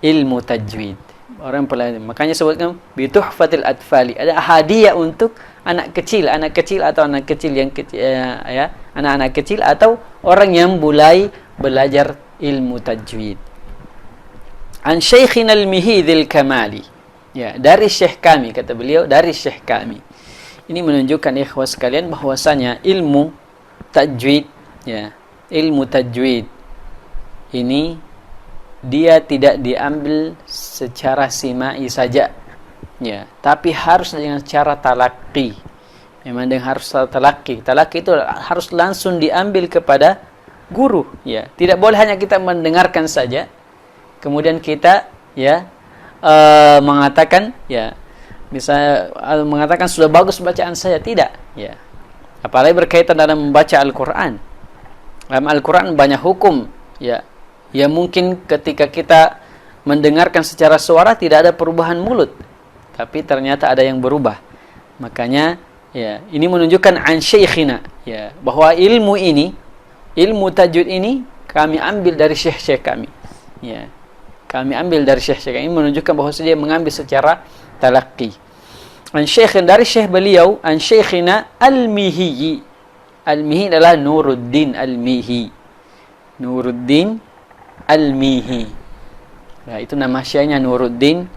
ilmu tajwid. Orang pelajari. Makanya sebutkan bituhfatil atfali. Ada hadiah untuk anak kecil atau anak kecil yang kecil, ya, anak-anak kecil atau orang yang mulai belajar ilmu tajwid. An Syekhina al-Mihidil Kamali. Ya, dari syekh kami, kata beliau, dari syekh kami. Ini menunjukkan ikhwah sekalian bahwasanya ilmu tajwid, ya, ilmu tajwid ini dia tidak diambil secara simai saja, ya, tapi harus dengan cara talaqi. Memang dengan harus talaqi. Talaqi itu harus langsung diambil kepada guru, ya. Tidak boleh hanya kita mendengarkan saja, kemudian kita, ya, mengatakan, ya, misalnya mengatakan sudah bagus bacaan saya, tidak, ya. Apalagi berkaitan dalam membaca Al-Quran. Dalam Al-Quran banyak hukum, ya. Ya mungkin ketika kita mendengarkan secara suara tidak ada perubahan mulut, tapi ternyata ada yang berubah. Makanya, ya, ini menunjukkan an syekhina, ya, bahwa ilmu ini, ilmu tajwid ini kami ambil dari syekh-syekh kami, ya. Kami ambil dari syekh-syekh ini menunjukkan bahwa dia mengambil secara talaqi. An syekhin, dari syekh beliau, an syekhina al-Mihi. Al-Mihi adalah Nuruddin al-Mihi. Nuruddin al-Mihi. Ya, itu nama syekhnya Nuruddin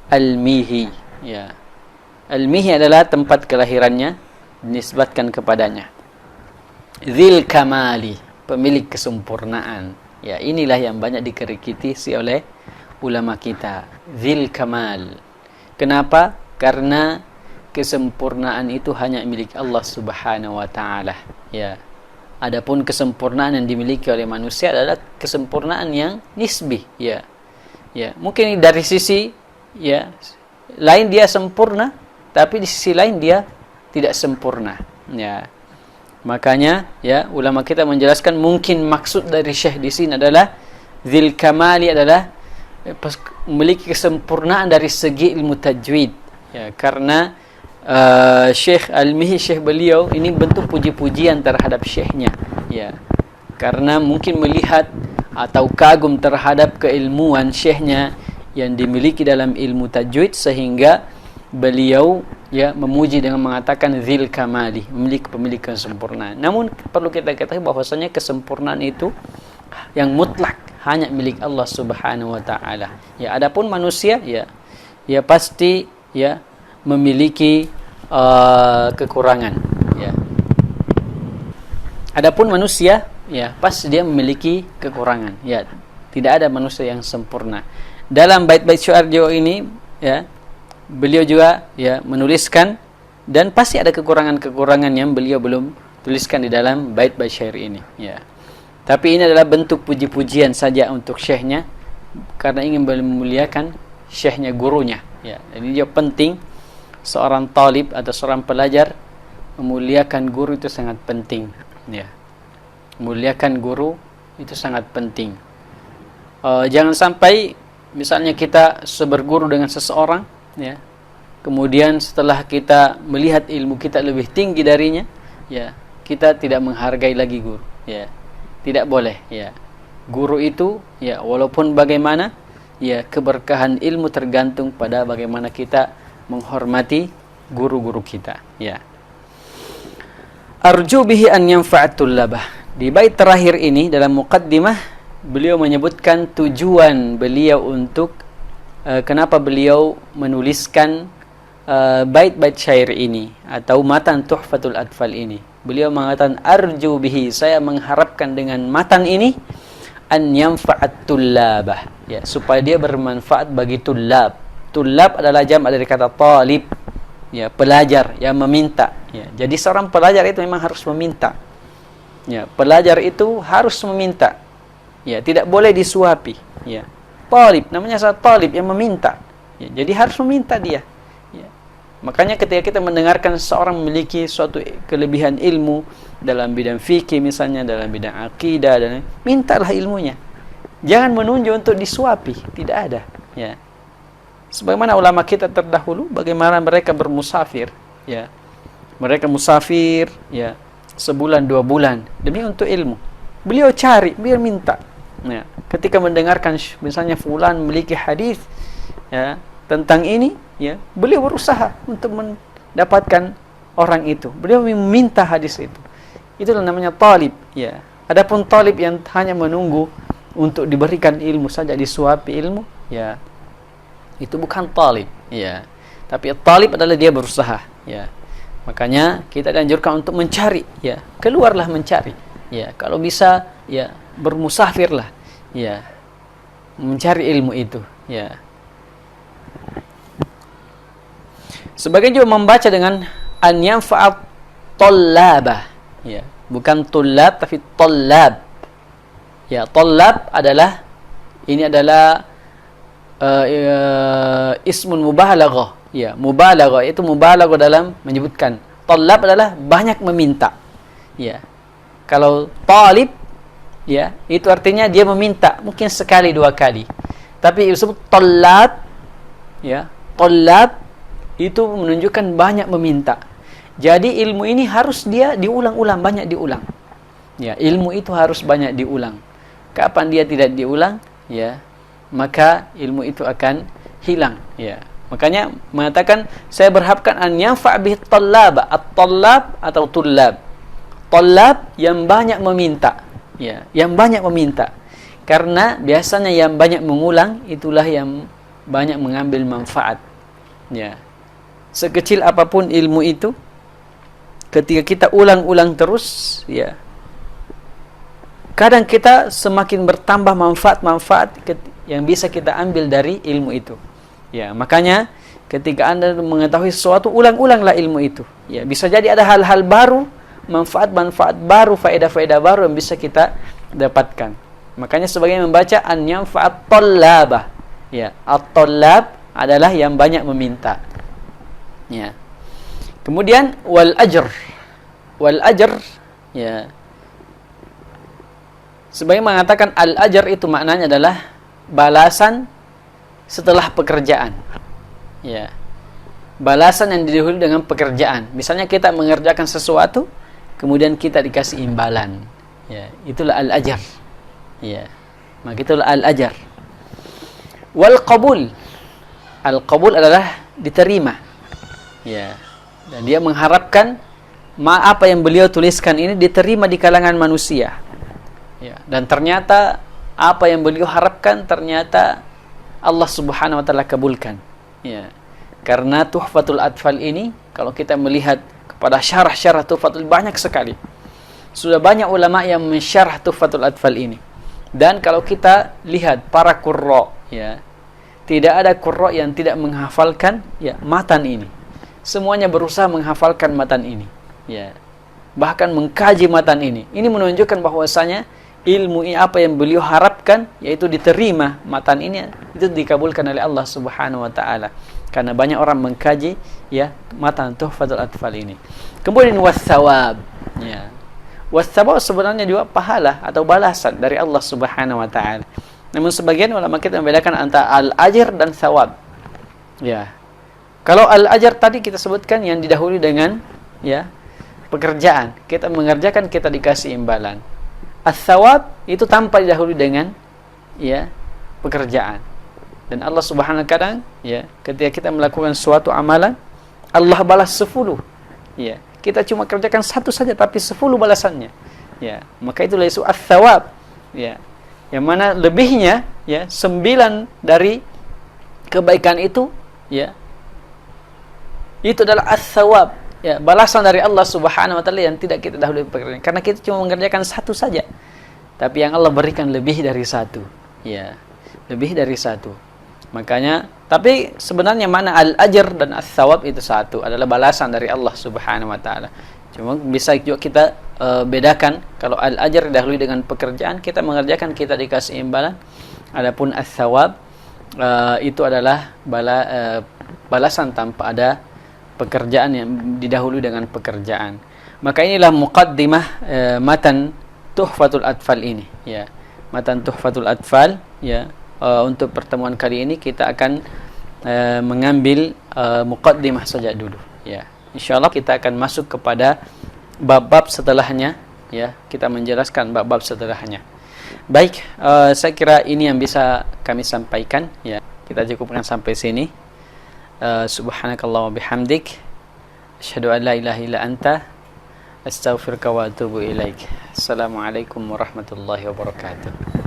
al-Mihi, ya. Al-Mihi adalah tempat kelahirannya, dinisbatkan kepadanya. Dzil Kamali, pemilik kesempurnaan. Ya, inilah yang banyak dikritisi oleh ulama kita. Dzil Kamal. Kenapa? Karena kesempurnaan itu hanya milik Allah Subhanahu wa taala, ya. Adapun kesempurnaan yang dimiliki oleh manusia adalah kesempurnaan yang nisbi, ya. Ya, mungkin dari sisi, ya, lain dia sempurna, tapi di sisi lain dia tidak sempurna, ya. Makanya, ya, ulama kita menjelaskan mungkin maksud dari syekh di sini adalah Dzil Kamali adalah memiliki kesempurnaan dari segi ilmu tajwid, ya, karena Syekh Al-Mihi, syekh beliau ini bentuk puji-pujian terhadap syekhnya, ya, karena mungkin melihat atau kagum terhadap keilmuan syekhnya yang dimiliki dalam ilmu tajwid, sehingga beliau, ya, memuji dengan mengatakan Dzil Kamali, memiliki pemilikan kesempurnaan. Namun perlu kita ketahui bahwasanya kesempurnaan itu yang mutlak hanya milik Allah Subhanahu wa taala. Ya, adapun manusia, ya, ya pasti, ya, memiliki kekurangan, ya. Adapun manusia, ya, pasti dia memiliki kekurangan, ya. Tidak ada manusia yang sempurna. Dalam bait-bait syair ini, ya, beliau juga, ya, menuliskan, dan pasti ada kekurangan-kekurangan yang beliau belum tuliskan di dalam bait-bait syair ini, ya. Tapi ini adalah bentuk puji-pujian saja untuk syekhnya, karena ingin memuliakan syekhnya, gurunya, ya. Jadi dia penting seorang talib atau seorang pelajar memuliakan guru, itu sangat penting, ya. Memuliakan guru itu sangat penting. Jangan sampai misalnya kita seberguru dengan seseorang, ya, kemudian setelah kita melihat ilmu kita lebih tinggi darinya, ya, kita tidak menghargai lagi guru, ya. Tidak boleh, ya. Guru itu, ya, walaupun bagaimana, ya, keberkahan ilmu tergantung pada bagaimana kita menghormati guru-guru kita, ya. Arju bihi an yanfa'at tullabah. Di bait terakhir ini dalam muqaddimah beliau menyebutkan tujuan beliau untuk kenapa beliau menuliskan bait-bait syair ini atau matan Tuhfatul Atfal ini. Beliau mengatakan arju bihi, saya mengharapkan dengan matan ini an yanfa'at tullabah, ya, supaya dia bermanfaat bagi tullab. Tullab adalah jam' dari kata talib, ya, pelajar yang meminta, ya. Jadi seorang pelajar itu memang harus meminta, ya. Pelajar itu harus meminta, ya, tidak boleh disuapi, ya. Talib namanya saat talib yang meminta, ya. Jadi harus meminta dia, ya. Makanya ketika kita mendengarkan seorang memiliki suatu kelebihan ilmu dalam bidang fikih misalnya, dalam bidang akidah, dan mintalah ilmunya. Jangan menunjuk untuk disuapi, tidak ada, ya. Sebagaimana ulama kita terdahulu, bagaimana mereka bermusafir, ya. Mereka musafir, ya, sebulan 2 bulan demi untuk ilmu. Beliau cari, biar minta. Ya, ketika mendengarkan misalnya fulan memiliki hadis, ya, tentang ini, ya, beliau berusaha untuk mendapatkan orang itu. Beliau meminta hadis itu. itulah namanya talib, ya. Adapun talib yang hanya menunggu untuk diberikan ilmu saja, disuapi ilmu, ya, itu bukan talib, ya. Tapi talib adalah dia berusaha, ya. Makanya kita dianjurkan untuk mencari, ya. Keluarlah mencari, ya. Kalau bisa, ya, bermusafirlah, ya, mencari ilmu itu, ya. Sebagian juga membaca dengan an yanfa'at tallabah, ya. Bukan tullab tapi tallab. Ya, tallab adalah ismun mubalaghah. Ya, mubalaghah itu mubalaghah dalam menyebutkan. Tallab adalah banyak meminta. Ya. Kalau talib, ya, itu artinya dia meminta mungkin sekali dua kali. Tapi disebut tallab, ya, tallab itu menunjukkan banyak meminta. Jadi ilmu ini harus dia diulang-ulang, banyak diulang. Ya, ilmu itu harus banyak diulang. Kapan dia tidak diulang, ya, maka ilmu itu akan hilang, ya. Makanya mengatakan saya berharapkan an yanfa' bih tallab, at-tallab atau tullab. Tallab yang banyak meminta, ya, yang banyak meminta. Karena biasanya yang banyak mengulang itulah yang banyak mengambil manfaat. Ya. Sekecil apapun ilmu itu, ketika kita ulang-ulang terus, ya, kadang kita semakin bertambah manfaat-manfaat yang bisa kita ambil dari ilmu itu. Ya, makanya ketika Anda mengetahui sesuatu, ulang-ulanglah ilmu itu. Ya, bisa jadi ada hal-hal baru, manfaat-manfaat baru, faedah-faedah baru yang bisa kita dapatkan. Makanya sebagian membaca an yanfa'at tallabah. Ya, at-tallab adalah yang banyak meminta. Ya. Kemudian wal ajr. Wal ajr, ya. Sebagian mengatakan al ajr itu maknanya adalah balasan setelah pekerjaan. Ya. Balasan yang didahului dengan pekerjaan. Misalnya kita mengerjakan sesuatu, kemudian kita dikasih imbalan. Ya, itulah al ajr. Ya. Maka itulah al ajr. Wal qabul. Al qabul adalah diterima. Ya. Dan dia mengharapkan apa yang beliau tuliskan ini diterima di kalangan manusia. Ya. Dan ternyata apa yang beliau harapkan ternyata Allah Subhanahu wa taala kabulkan. Ya. Karena Tuhfatul Atfal ini kalau kita melihat kepada syarah-syarah Tuhfatul banyak sekali. Sudah banyak ulama yang mensyarah Tuhfatul Atfal ini. Dan kalau kita lihat para qurra, ya, tidak ada qurra yang tidak menghafalkan, ya, matan ini. Semuanya berusaha menghafalkan matan ini, ya. Bahkan mengkaji matan ini. Ini menunjukkan bahwasanya ilmu ini apa yang beliau harapkan, yaitu diterima matan ini, itu dikabulkan oleh Allah Subhanahu wa taala. Karena banyak orang mengkaji, ya, matan Tuhfatul Atfal ini. Kemudian wathawab, ya. Wathawab sebenarnya juga pahala atau balasan dari Allah Subhanahu wa taala. Namun sebagian ulama kita membedakan antara al-ajr dan thawab. Ya. Kalau al-ajr tadi kita sebutkan yang didahului dengan, ya, pekerjaan. Kita mengerjakan, kita dikasih imbalan. Ats-tsawab itu tanpa didahului dengan, ya, pekerjaan. Dan Allah Subhanahu kadang, ya, ketika kita melakukan suatu amalan, Allah balas 10. Ya, kita cuma kerjakan satu saja tapi 10 balasannya. Ya, maka itulah isu ats-tsawab. Ya. Yang mana lebihnya, ya, 9 dari kebaikan itu, ya, itu adalah ats-tsawab, ya, balasan dari Allah Subhanahu wa taala yang tidak kita dahului pekerjaan. Karena kita cuma mengerjakan satu saja. Tapi yang Allah berikan lebih dari satu, ya. Lebih dari satu. Makanya, tapi sebenarnya mana al-ajr dan ats-tsawab itu satu, adalah balasan dari Allah Subhanahu wa taala. Cuma bisa juga kita bedakan, kalau al-ajr didahului dengan pekerjaan, kita mengerjakan, kita dikasih imbalan. Adapun ats-tsawab itu adalah balasan tanpa ada pekerjaan yang didahului dengan pekerjaan. Maka inilah muqaddimah matan Tuhfatul Atfal ini, ya. Matan Tuhfatul Atfal, ya. Untuk pertemuan kali ini kita akan mengambil muqaddimah saja dulu, ya. Insyaallah kita akan masuk kepada bab-bab setelahnya, ya. Kita menjelaskan bab-bab setelahnya. Baik, saya kira ini yang bisa kami sampaikan, ya. Kita cukupkan sampai sini. Subhanakallah wa bihamdik, asyhadu an la ilaha illa anta, Astaghfiruka wa atubu ilaik. Assalamualaikum warahmatullahi wabarakatuh.